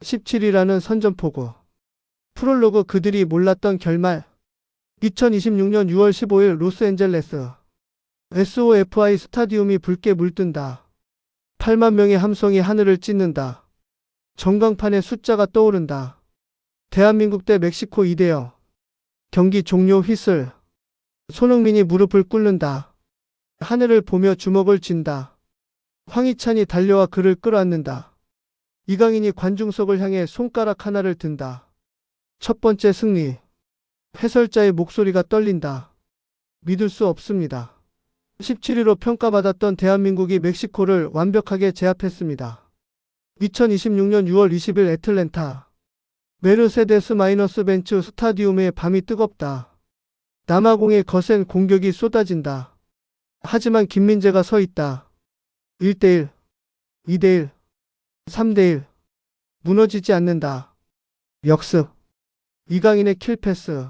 17이라는 선전포고. 프롤로그 그들이 몰랐던 결말. 2026년 6월 15일 로스앤젤레스. SOFI 스타디움이 붉게 물든다. 8만 명의 함성이 하늘을 찢는다. 전광판에 숫자가 떠오른다. 대한민국 대 멕시코 2대0. 경기 종료 휘슬. 손흥민이 무릎을 꿇는다. 하늘을 보며 주먹을 쥔다. 황희찬이 달려와 그를 끌어안는다. 이강인이 관중석을 향해 손가락 하나를 든다. 첫 번째 승리. 해설자의 목소리가 떨린다. 믿을 수 없습니다. 17위로 평가받았던 대한민국이 멕시코를 완벽하게 제압했습니다. 2026년 6월 20일 애틀랜타. 메르세데스-벤츠 스타디움의 밤이 뜨겁다. 남아공의 거센 공격이 쏟아진다. 하지만 김민재가 서 있다. 1대1, 2대1, 3대1. 무너지지 않는다. 역습. 이강인의 킬패스.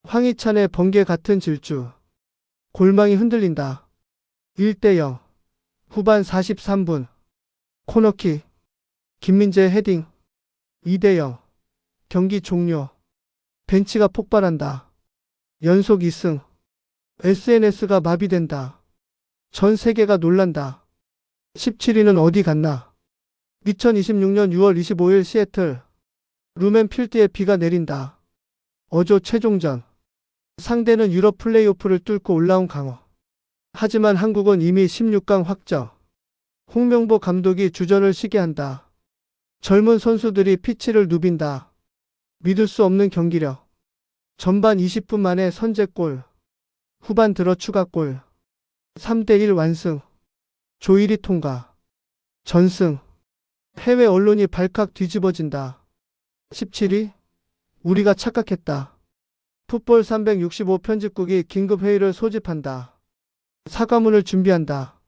황희찬의 번개 같은 질주. 골망이 흔들린다. 1대0. 후반 43분. 코너킥. 김민재의 헤딩. 2대0. 경기 종료. 벤치가 폭발한다. 연속 2승. SNS가 마비된다. 전 세계가 놀란다. 17위는 어디 갔나? 2026년 6월 25일 시애틀. 루멘필드에 비가 내린다. 어조 최종전. 상대는 유럽 플레이오프를 뚫고 올라온 강호. 하지만 한국은 이미 16강 확정. 홍명보 감독이 주전을 쉬게 한다. 젊은 선수들이 피치를 누빈다. 믿을 수 없는 경기력. 전반 20분 만에 선제골. 후반 들어 추가골. 3대1 완승. 조일이 통과. 전승. 해외 언론이 발칵 뒤집어진다. 17위. 우리가 착각했다. 풋볼 365 편집국이 긴급회의를 소집한다. 사과문을 준비한다.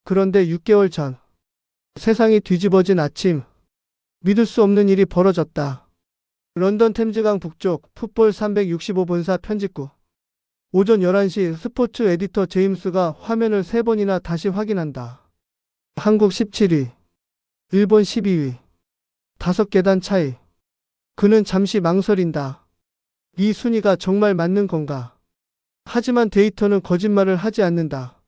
그런데 6개월 전. 세상이 뒤집어진 아침. 믿을 수 없는 일이 벌어졌다. 런던 템즈강 북쪽 풋볼 365 본사 편집국. 오전 11시 스포츠 에디터 제임스가 화면을 3번이나 다시 확인한다. 한국 17위. 일본 12위. 5계단 차이. 그는 잠시 망설인다. 이 순위가 정말 맞는 건가? 하지만 데이터는 거짓말을 하지 않는다.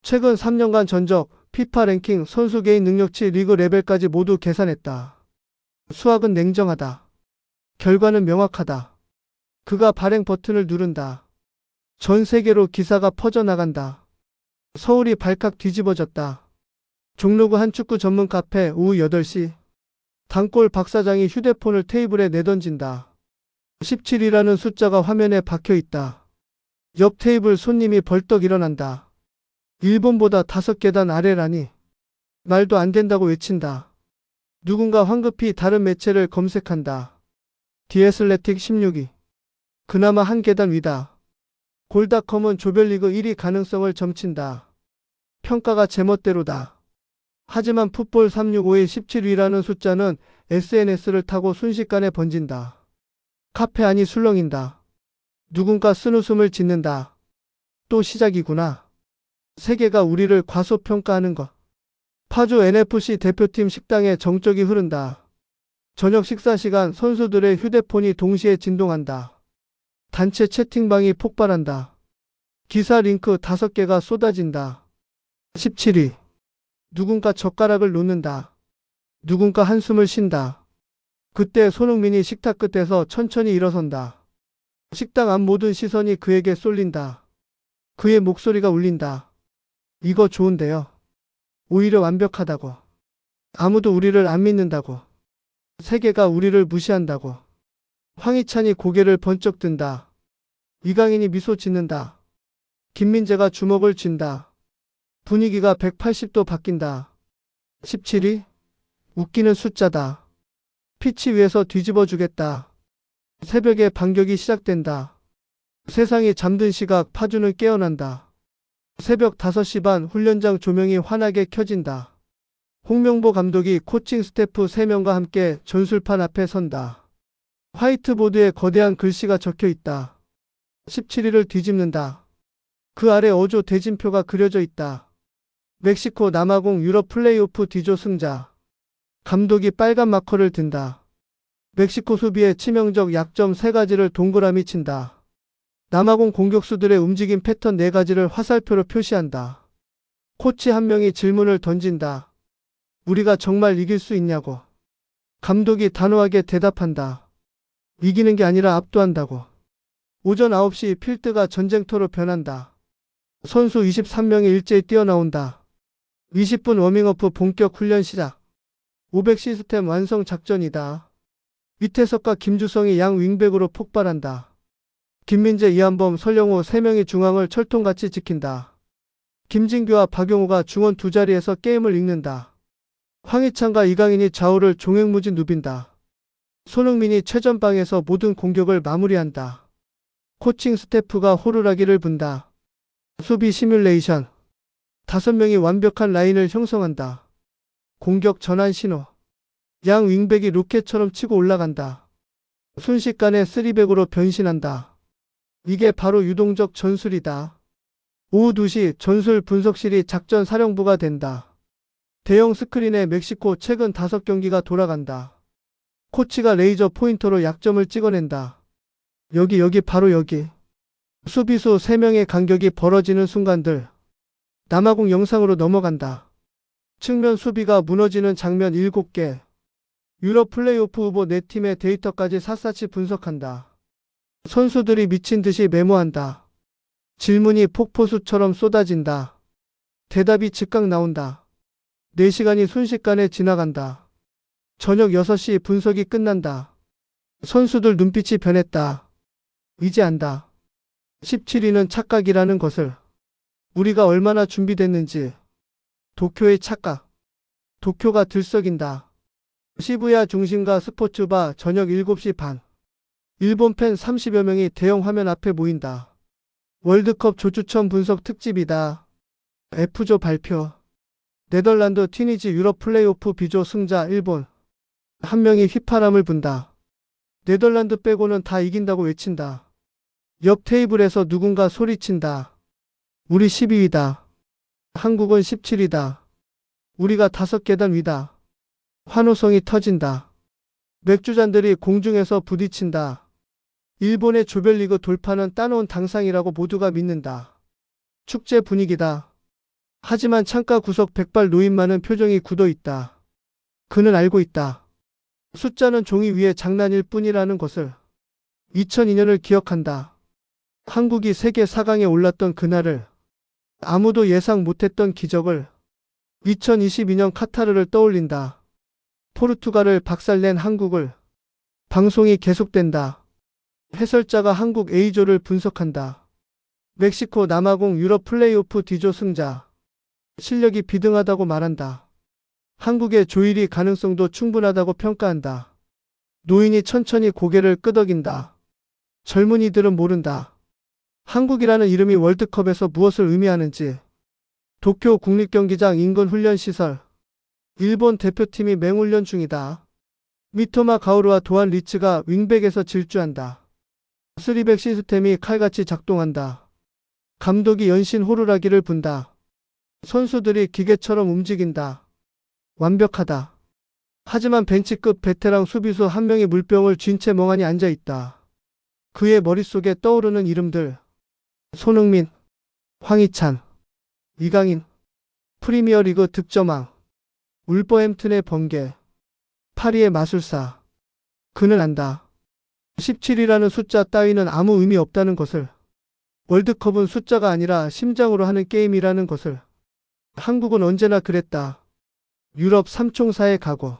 최근 3년간 전적, 피파 랭킹, 선수 개인 능력치, 리그 레벨까지 모두 계산했다. 수학은 냉정하다. 결과는 명확하다. 그가 발행 버튼을 누른다. 전 세계로 기사가 퍼져나간다. 서울이 발칵 뒤집어졌다. 종로구 한 축구 전문 카페 오후 8시. 단골 박사장이 휴대폰을 테이블에 내던진다. 17이라는 숫자가 화면에 박혀있다. 옆 테이블 손님이 벌떡 일어난다. 일본보다 5계단 아래라니. 말도 안 된다고 외친다. 누군가 황급히 다른 매체를 검색한다. 디애슬레틱 16위. 그나마 한 계단 위다. 골닷컴은 조별리그 1위 가능성을 점친다. 평가가 제멋대로다. 하지만 풋볼 365의 17위라는 숫자는 SNS를 타고 순식간에 번진다. 카페 안이 술렁인다. 누군가 쓴웃음을 짓는다. 또 시작이구나. 세계가 우리를 과소평가하는 것. 파주 NFC 대표팀 식당에 정적이 흐른다. 저녁 식사 시간 선수들의 휴대폰이 동시에 진동한다. 단체 채팅방이 폭발한다. 기사 링크 5개가 쏟아진다. 17위. 누군가 젓가락을 놓는다. 누군가 한숨을 쉰다. 그때 손흥민이 식탁 끝에서 천천히 일어선다. 식당 앞 모든 시선이 그에게 쏠린다. 그의 목소리가 울린다. 이거 좋은데요. 오히려 완벽하다고. 아무도 우리를 안 믿는다고. 세계가 우리를 무시한다고. 황희찬이 고개를 번쩍 든다. 이강인이 미소 짓는다. 김민재가 주먹을 쥔다. 분위기가 180도 바뀐다. 17위. 웃기는 숫자다. 피치 위에서 뒤집어 주겠다. 새벽에 반격이 시작된다. 세상이 잠든 시각 파주는 깨어난다. 새벽 5시 반 훈련장 조명이 환하게 켜진다. 홍명보 감독이 코칭 스태프 3명과 함께 전술판 앞에 선다. 화이트보드에 거대한 글씨가 적혀 있다. 17위를 뒤집는다. 그 아래 어조 대진표가 그려져 있다. 멕시코 남아공 유럽 플레이오프 D조 승자. 감독이 빨간 마커를 든다. 멕시코 수비의 치명적 약점 3가지를 동그라미 친다. 남아공 공격수들의 움직임 패턴 4가지를 화살표로 표시한다. 코치 한 명이 질문을 던진다. 우리가 정말 이길 수 있냐고. 감독이 단호하게 대답한다. 이기는 게 아니라 압도한다고. 오전 9시 필드가 전쟁터로 변한다. 선수 23명이 일제히 뛰어나온다. 20분 워밍업 본격 훈련 시작. 500 시스템 완성 작전이다. 위태석과 김주성이 양 윙백으로 폭발한다. 김민재, 이한범, 설영호 3명이 중앙을 철통같이 지킨다. 김진규와 박용호가 중원 2자리에서 게임을 읽는다. 황희찬과 이강인이 좌우를 종횡무진 누빈다. 손흥민이 최전방에서 모든 공격을 마무리한다. 코칭 스태프가 호루라기를 분다. 수비 시뮬레이션. 5명이 완벽한 라인을 형성한다. 공격 전환 신호. 양 윙백이 로켓처럼 치고 올라간다. 순식간에 3백으로 변신한다. 이게 바로 유동적 전술이다. 오후 2시 전술 분석실이 작전 사령부가 된다. 대형 스크린에 멕시코 최근 5경기가 돌아간다. 코치가 레이저 포인터로 약점을 찍어낸다. 여기 바로 여기. 수비수 3명의 간격이 벌어지는 순간들. 남아공 영상으로 넘어간다. 측면 수비가 무너지는 장면 7개. 유럽 플레이오프 후보 4팀의 데이터까지 샅샅이 분석한다. 선수들이 미친 듯이 메모한다. 질문이 폭포수처럼 쏟아진다. 대답이 즉각 나온다. 4시간이 순식간에 지나간다. 저녁 6시 분석이 끝난다. 선수들 눈빛이 변했다. 이제 안다. 17위는 착각이라는 것을. 우리가 얼마나 준비됐는지. 도쿄의 착각. 도쿄가 들썩인다. 시부야 중심가 스포츠바 저녁 7시 반. 일본 팬 30여 명이 대형 화면 앞에 모인다. 월드컵 조추첨 분석 특집이다. F조 발표. 네덜란드 튀니지 유럽 플레이오프 B조 승자 일본. 한 명이 휘파람을 분다. 네덜란드 빼고는 다 이긴다고 외친다. 옆 테이블에서 누군가 소리친다. 우리 12위다. 한국은 17위다. 우리가 5계단 위다. 환호성이 터진다. 맥주잔들이 공중에서 부딪힌다. 일본의 조별리그 돌파는 따놓은 당상이라고 모두가 믿는다. 축제 분위기다. 하지만 창가 구석 백발 노인만은 표정이 굳어있다. 그는 알고 있다. 숫자는 종이 위에 장난일 뿐이라는 것을. 2002년을 기억한다. 한국이 세계 4강에 올랐던 그날을. 아무도 예상 못했던 기적을. 2022년 카타르를 떠올린다. 포르투갈을 박살낸 한국을. 방송이 계속된다. 해설자가 한국 A조를 분석한다. 멕시코 남아공 유럽 플레이오프 D조 승자. 실력이 비등하다고 말한다. 한국의 조1위 가능성도 충분하다고 평가한다. 노인이 천천히 고개를 끄덕인다. 젊은이들은 모른다. 한국이라는 이름이 월드컵에서 무엇을 의미하는지. 도쿄 국립경기장 인근 훈련시설. 일본 대표팀이 맹훈련 중이다. 미토마 가오루와 도안 리츠가 윙백에서 질주한다. 3백 시스템이 칼같이 작동한다. 감독이 연신 호루라기를 분다. 선수들이 기계처럼 움직인다. 완벽하다. 하지만 벤치급 베테랑 수비수 한 명이 물병을 쥔 채 멍하니 앉아있다. 그의 머릿속에 떠오르는 이름들. 손흥민, 황희찬, 이강인, 프리미어리그 득점왕, 울버햄튼의 번개, 파리의 마술사. 그는 안다. 17이라는 숫자 따위는 아무 의미 없다는 것을. 월드컵은 숫자가 아니라 심장으로 하는 게임이라는 것을. 한국은 언제나 그랬다. 유럽 삼총사의 각오.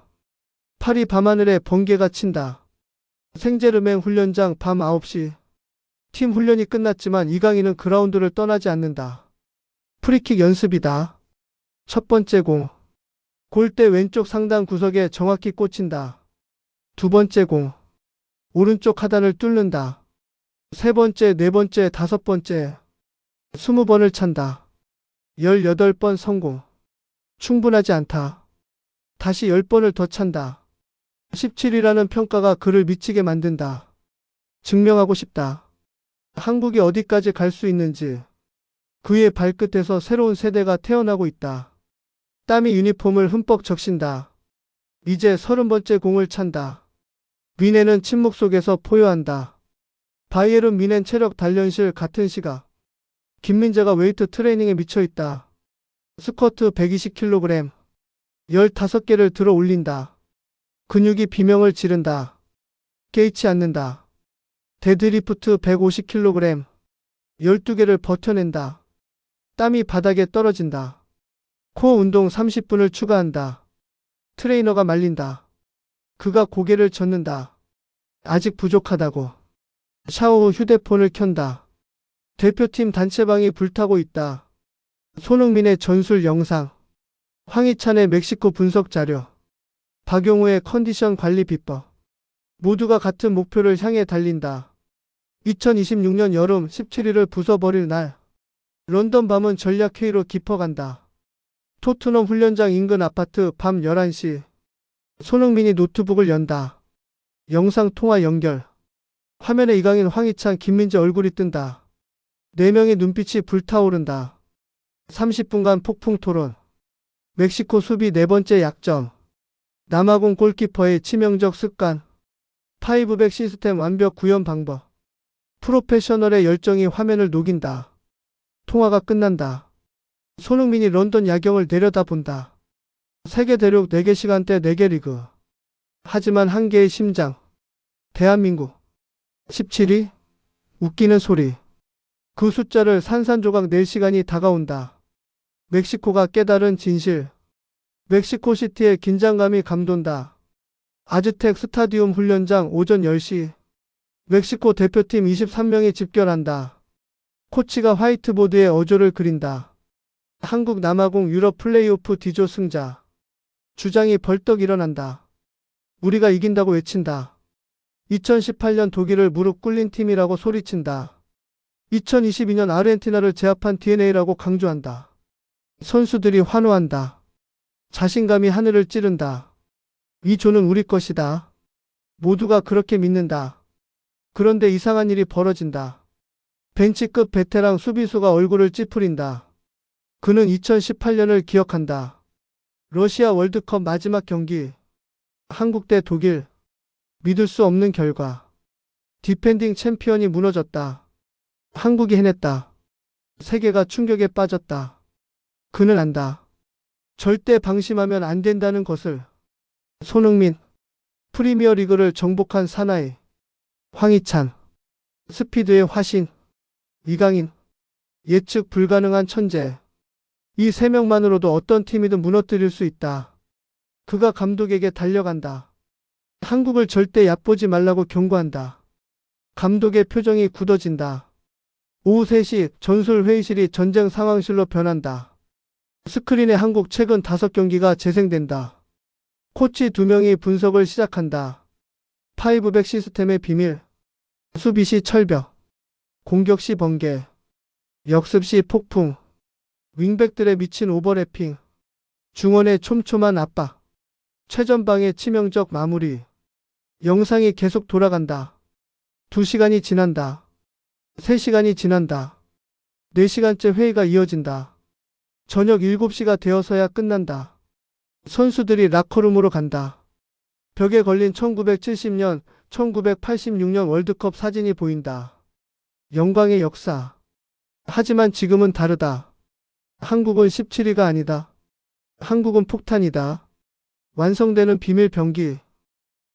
파리 밤하늘에 번개가 친다. 생제르맹 훈련장 밤 9시. 팀 훈련이 끝났지만 이강인은 그라운드를 떠나지 않는다. 프리킥 연습이다. 첫 번째 공. 골대 왼쪽 상단 구석에 정확히 꽂힌다. 두 번째 공. 오른쪽 하단을 뚫는다. 세 번째, 네 번째, 5번째. 20번을 찬다. 18번 성공. 충분하지 않다. 다시 10번을 더 찬다. 17이라는 평가가 그를 미치게 만든다. 증명하고 싶다. 한국이 어디까지 갈 수 있는지. 그의 발끝에서 새로운 세대가 태어나고 있다. 땀이 유니폼을 흠뻑 적신다. 이제 30번째 공을 찬다. 미넨은 침묵 속에서 포효한다. 바이에른 미넨 체력 단련실 같은 시각. 김민재가 웨이트 트레이닝에 미쳐있다. 스쿼트 120kg. 15개를 들어 올린다. 근육이 비명을 지른다. 깨이치 않는다. 데드리프트 150kg. 12개를 버텨낸다. 땀이 바닥에 떨어진다. 코어 운동 30분을 추가한다. 트레이너가 말린다. 그가 고개를 젓는다. 아직 부족하다고. 샤워 후 휴대폰을 켠다. 대표팀 단체방이 불타고 있다. 손흥민의 전술 영상. 황희찬의 멕시코 분석 자료. 박용우의 컨디션 관리 비법. 모두가 같은 목표를 향해 달린다. 2026년 여름 17일을 부숴버릴 날. 런던 밤은 전략 회의로 깊어간다. 토트넘 훈련장 인근 아파트 밤 11시. 손흥민이 노트북을 연다. 영상통화 연결. 화면에 이강인, 황희찬, 김민재 얼굴이 뜬다. 4명의 눈빛이 불타오른다. 30분간 폭풍 토론. 멕시코 수비 4번째 약점. 남아공 골키퍼의 치명적 습관. 5백 시스템 완벽 구현 방법. 프로페셔널의 열정이 화면을 녹인다. 통화가 끝난다. 손흥민이 런던 야경을 내려다본다. 세계 대륙 4개 시간대 4개 리그. 하지만 한 개의 심장. 대한민국. 17위? 웃기는 소리. 그 숫자를 산산조각 낼 시간이 다가온다. 멕시코가 깨달은 진실. 멕시코시티의 긴장감이 감돈다. 아즈텍 스타디움 훈련장 오전 10시. 멕시코 대표팀 23명이 집결한다. 코치가 화이트보드에 어조를 그린다. 한국 남아공 유럽 플레이오프 D조 승자. 주장이 벌떡 일어난다. 우리가 이긴다고 외친다. 2018년 독일을 무릎 꿇린 팀이라고 소리친다. 2022년 아르헨티나를 제압한 DNA라고 강조한다. 선수들이 환호한다. 자신감이 하늘을 찌른다. 이 조는 우리 것이다. 모두가 그렇게 믿는다. 그런데 이상한 일이 벌어진다. 벤치급 베테랑 수비수가 얼굴을 찌푸린다. 그는 2018년을 기억한다. 러시아 월드컵 마지막 경기. 한국 대 독일. 믿을 수 없는 결과. 디펜딩 챔피언이 무너졌다. 한국이 해냈다. 세계가 충격에 빠졌다. 그는 안다. 절대 방심하면 안 된다는 것을. 손흥민. 프리미어리그를 정복한 사나이. 황희찬. 스피드의 화신. 이강인. 예측 불가능한 천재. 이 3명만으로도 어떤 팀이든 무너뜨릴 수 있다. 그가 감독에게 달려간다. 한국을 절대 얕보지 말라고 경고한다. 감독의 표정이 굳어진다. 오후 3시 전술 회의실이 전쟁 상황실로 변한다. 스크린에 한국 최근 5경기가 재생된다. 코치 2명이 분석을 시작한다. 5백 시스템의 비밀. 수비 시 철벽. 공격 시 번개. 역습 시 폭풍. 윙백들의 미친 오버래핑. 중원의 촘촘한 압박. 최전방의 치명적 마무리. 영상이 계속 돌아간다. 2시간이 지난다. 3시간이 지난다. 4시간째 회의가 이어진다. 저녁 7시가 되어서야 끝난다. 선수들이 라커룸으로 간다. 벽에 걸린 1970년, 1986년 월드컵 사진이 보인다. 영광의 역사. 하지만 지금은 다르다. 한국은 17위가 아니다. 한국은 폭탄이다. 완성되는 비밀 병기.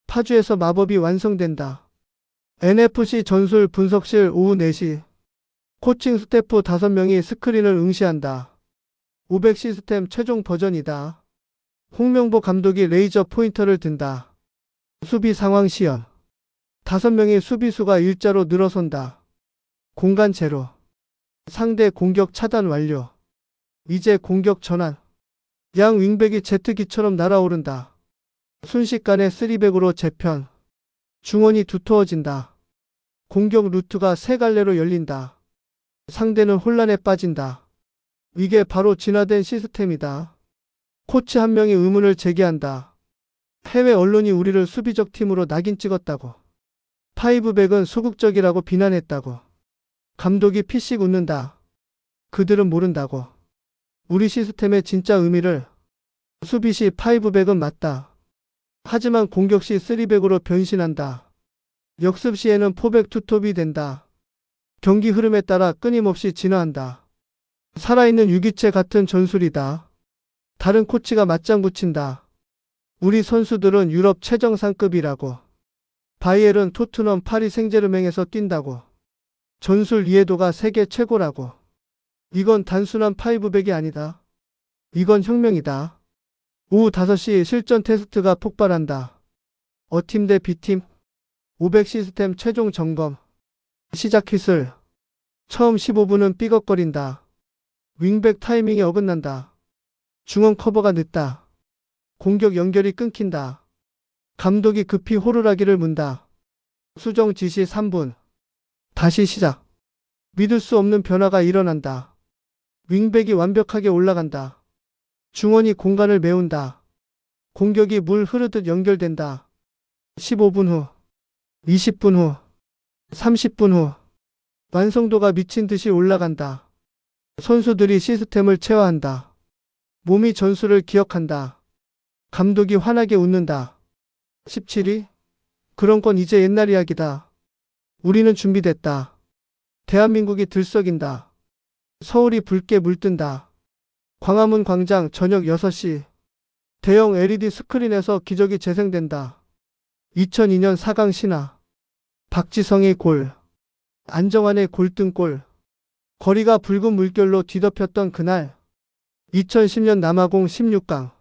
파주에서 마법이 완성된다. NFC 전술 분석실 오후 4시. 코칭 스태프 5명이 스크린을 응시한다. 500 시스템 최종 버전이다. 홍명보 감독이 레이저 포인터를 든다. 수비 상황 시연. 5명의 수비수가 일자로 늘어선다. 공간 제로. 상대 공격 차단 완료. 이제 공격 전환. 양 윙백이 제트기처럼 날아오른다. 순식간에 3백으로 재편. 중원이 두터워진다. 공격 루트가 3갈래로 열린다. 상대는 혼란에 빠진다. 이게 바로 진화된 시스템이다. 코치 한 명이 의문을 제기한다. 해외 언론이 우리를 수비적 팀으로 낙인 찍었다고. 5백은 소극적이라고 비난했다고. 감독이 피식 웃는다. 그들은 모른다고. 우리 시스템의 진짜 의미를. 수비 시 5백은 맞다. 하지만 공격 시 3백으로 변신한다. 역습 시에는 포백 투톱이 된다. 경기 흐름에 따라 끊임없이 진화한다. 살아있는 유기체 같은 전술이다. 다른 코치가 맞장 붙인다. 우리 선수들은 유럽 최정상급이라고. 바이에른 토트넘 파리 생제르맹에서 뛴다고. 전술 이해도가 세계 최고라고. 이건 단순한 파이브백이 아니다. 이건 혁명이다. 오후 5시 실전 테스트가 폭발한다. A팀 대 B팀. 500 시스템 최종 점검. 시작 휘슬. 처음 15분은 삐걱거린다. 윙백 타이밍이 어긋난다. 중원 커버가 늦다. 공격 연결이 끊긴다. 감독이 급히 호루라기를 문다. 수정 지시 3분. 다시 시작. 믿을 수 없는 변화가 일어난다. 윙백이 완벽하게 올라간다. 중원이 공간을 메운다. 공격이 물 흐르듯 연결된다. 15분 후, 20분 후, 30분 후. 완성도가 미친 듯이 올라간다. 선수들이 시스템을 체화한다. 몸이 전술을 기억한다. 감독이 환하게 웃는다. 17위? 그런 건 이제 옛날 이야기다. 우리는 준비됐다. 대한민국이 들썩인다. 서울이 붉게 물든다. 광화문 광장 저녁 6시. 대형 LED 스크린에서 기적이 재생된다. 2002년 4강 신화. 박지성의 골. 안정환의 골든골. 거리가 붉은 물결로 뒤덮였던 그날. 2010년 남아공 16강.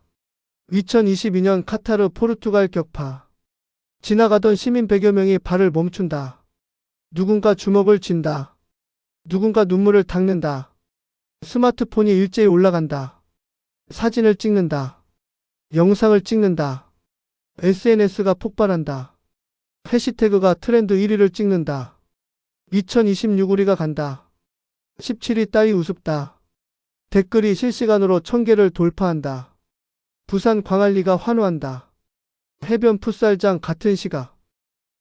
2022년 카타르 포르투갈 격파. 지나가던 시민 100여 명이 발을 멈춘다. 누군가 주먹을 쥔다. 누군가 눈물을 닦는다. 스마트폰이 일제히 올라간다. 사진을 찍는다. 영상을 찍는다. SNS가 폭발한다. 해시태그가 트렌드 1위를 찍는다. 2026 우리가 간다. 17위 따위 우습다. 댓글이 실시간으로 1000개를 돌파한다. 부산 광안리가 환호한다. 해변 풋살장 같은 시각.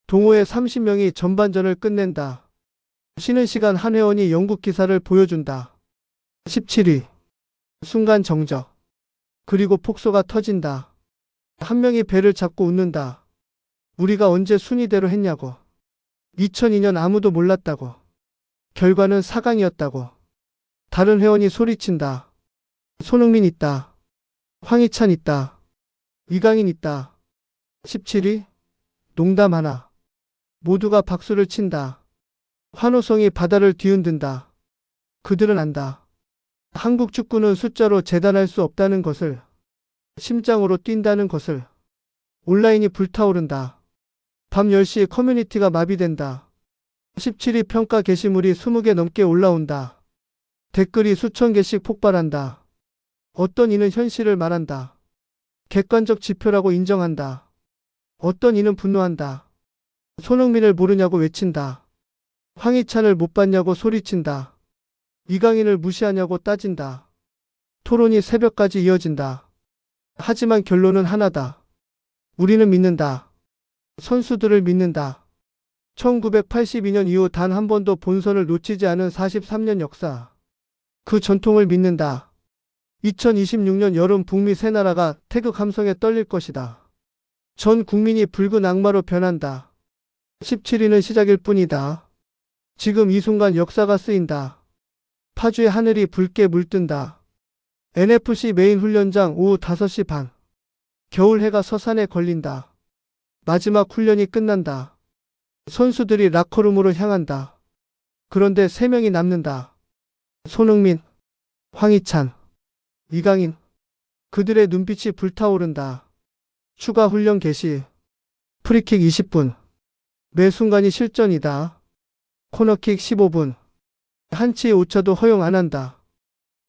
동호회 30명이 전반전을 끝낸다. 쉬는 시간 한 회원이 영국 기사를 보여준다. 17위. 순간 정적. 그리고 폭소가 터진다. 한 명이 배를 잡고 웃는다. 우리가 언제 순위대로 했냐고. 2002년 아무도 몰랐다고. 결과는 4강이었다고. 다른 회원이 소리친다. 손흥민 있다. 황희찬 있다. 이강인 있다. 17위. 농담 하나. 모두가 박수를 친다. 환호성이 바다를 뒤흔든다. 그들은 안다. 한국 축구는 숫자로 재단할 수 없다는 것을. 심장으로 뛴다는 것을. 온라인이 불타오른다. 밤 10시 커뮤니티가 마비된다. 17위 평가 게시물이 20개 넘게 올라온다. 댓글이 수천 개씩 폭발한다. 어떤 이는 현실을 말한다. 객관적 지표라고 인정한다. 어떤 이는 분노한다. 손흥민을 모르냐고 외친다. 황희찬을 못 봤냐고 소리친다. 이강인을 무시하냐고 따진다. 토론이 새벽까지 이어진다. 하지만 결론은 하나다. 우리는 믿는다. 선수들을 믿는다. 1982년 이후 단 한 번도 본선을 놓치지 않은 43년 역사. 그 전통을 믿는다. 2026년 여름 북미 세 나라가 태극 함성에 떨릴 것이다. 전 국민이 붉은 악마로 변한다. 17위는 시작일 뿐이다. 지금 이 순간 역사가 쓰인다. 파주의 하늘이 붉게 물든다. NFC 메인 훈련장 오후 5시 반. 겨울 해가 서산에 걸린다. 마지막 훈련이 끝난다. 선수들이 라커룸으로 향한다. 그런데 3명이 남는다. 손흥민, 황희찬, 이강인. 그들의 눈빛이 불타오른다. 추가 훈련 개시. 프리킥 20분. 매 순간이 실전이다. 코너킥 15분. 한치의 오차도 허용 안 한다.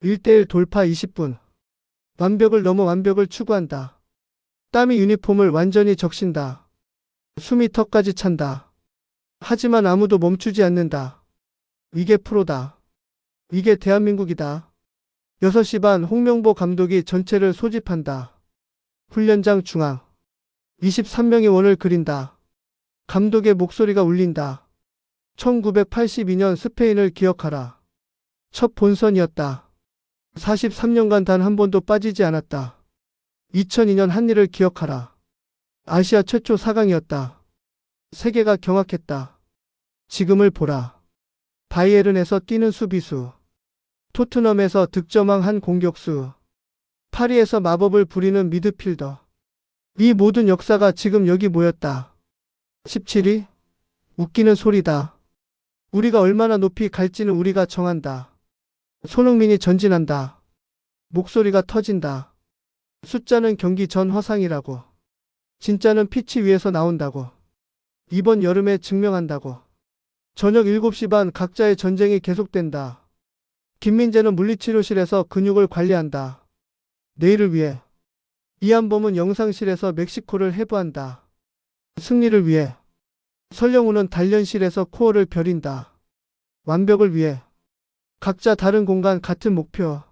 1대1 돌파 20분. 완벽을 넘어 완벽을 추구한다. 땀이 유니폼을 완전히 적신다. 숨이 턱까지 찬다. 하지만 아무도 멈추지 않는다. 이게 프로다. 이게 대한민국이다. 6시 반 홍명보 감독이 전체를 소집한다. 훈련장 중앙. 23명의 원을 그린다. 감독의 목소리가 울린다. 1982년 스페인을 기억하라. 첫 본선이었다. 43년간 단 한 번도 빠지지 않았다. 2002년 한일을 기억하라. 아시아 최초 4강이었다. 세계가 경악했다. 지금을 보라. 바이에른에서 뛰는 수비수. 토트넘에서 득점왕 한 공격수. 파리에서 마법을 부리는 미드필더. 이 모든 역사가 지금 여기 모였다. 17위? 웃기는 소리다. 우리가 얼마나 높이 갈지는 우리가 정한다. 손흥민이 전진한다. 목소리가 터진다. 숫자는 경기 전 화상이라고. 진짜는 피치 위에서 나온다고. 이번 여름에 증명한다고. 저녁 7시 반 각자의 전쟁이 계속된다. 김민재는 물리치료실에서 근육을 관리한다. 내일을 위해. 이한범은 영상실에서 멕시코를 해부한다. 승리를 위해. 설영우는 단련실에서 코어를 벼린다. 완벽을 위해. 각자 다른 공간 같은 목표.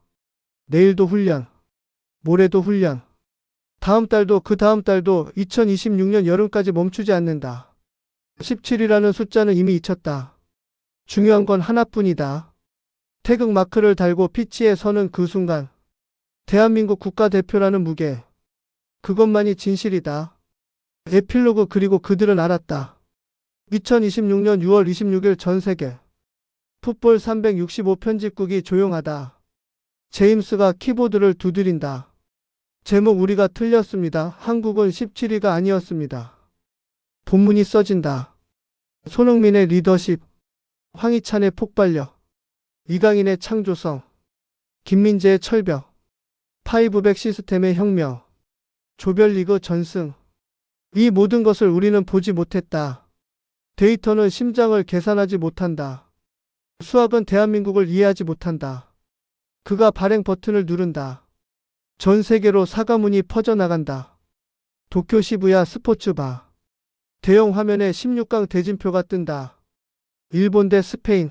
내일도 훈련. 모레도 훈련. 다음 달도 그 다음 달도 2026년 여름까지 멈추지 않는다. 17이라는 숫자는 이미 잊혔다. 중요한 건 하나뿐이다. 태극 마크를 달고 피치에 서는 그 순간. 대한민국 국가대표라는 무게. 그것만이 진실이다. 에필로그. 그리고 그들은 알았다. 2026년 6월 26일 전 세계 풋볼 365 편집국이 조용하다. 제임스가 키보드를 두드린다. 제목 우리가 틀렸습니다. 한국은 17위가 아니었습니다. 본문이 써진다. 손흥민의 리더십, 황희찬의 폭발력, 이강인의 창조성, 김민재의 철벽, 파이브백 시스템의 혁명, 조별리그 전승. 이 모든 것을 우리는 보지 못했다. 데이터는 심장을 계산하지 못한다. 수학은 대한민국을 이해하지 못한다. 그가 발행 버튼을 누른다. 전 세계로 사과문이 퍼져나간다. 도쿄 시부야 스포츠바. 대형 화면에 16강 대진표가 뜬다. 일본 대 스페인,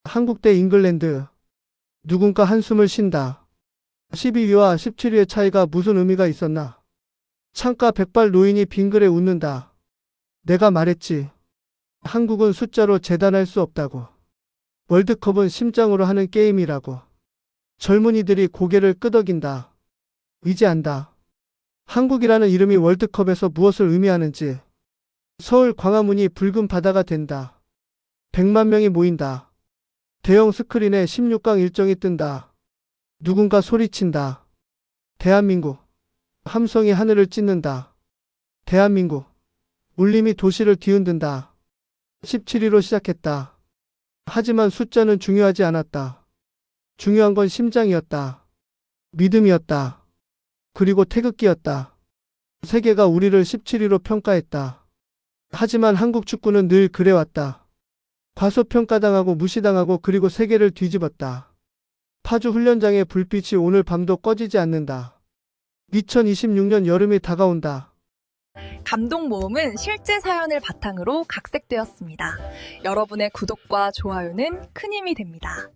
한국 대 잉글랜드. 누군가 한숨을 쉰다. 12위와 17위의 차이가 무슨 의미가 있었나? 창가 백발 노인이 빙그레 웃는다. 내가 말했지. 한국은 숫자로 재단할 수 없다고. 월드컵은 심장으로 하는 게임이라고. 젊은이들이 고개를 끄덕인다. 이제 안다. 한국이라는 이름이 월드컵에서 무엇을 의미하는지. 서울 광화문이 붉은 바다가 된다. 100만 명이 모인다. 대형 스크린에 16강 일정이 뜬다. 누군가 소리친다. 대한민국. 함성이 하늘을 찢는다. 대한민국. 울림이 도시를 뒤흔든다. 17위로 시작했다. 하지만 숫자는 중요하지 않았다. 중요한 건 심장이었다. 믿음이었다. 그리고 태극기였다. 세계가 우리를 17위로 평가했다. 하지만 한국 축구는 늘 그래왔다. 과소평가당하고 무시당하고 그리고 세계를 뒤집었다. 파주 훈련장의 불빛이 오늘 밤도 꺼지지 않는다. 2026년 여름이 다가온다. 감동 모음은 실제 사연을 바탕으로 각색되었습니다. 여러분의 구독과 좋아요는 큰 힘이 됩니다.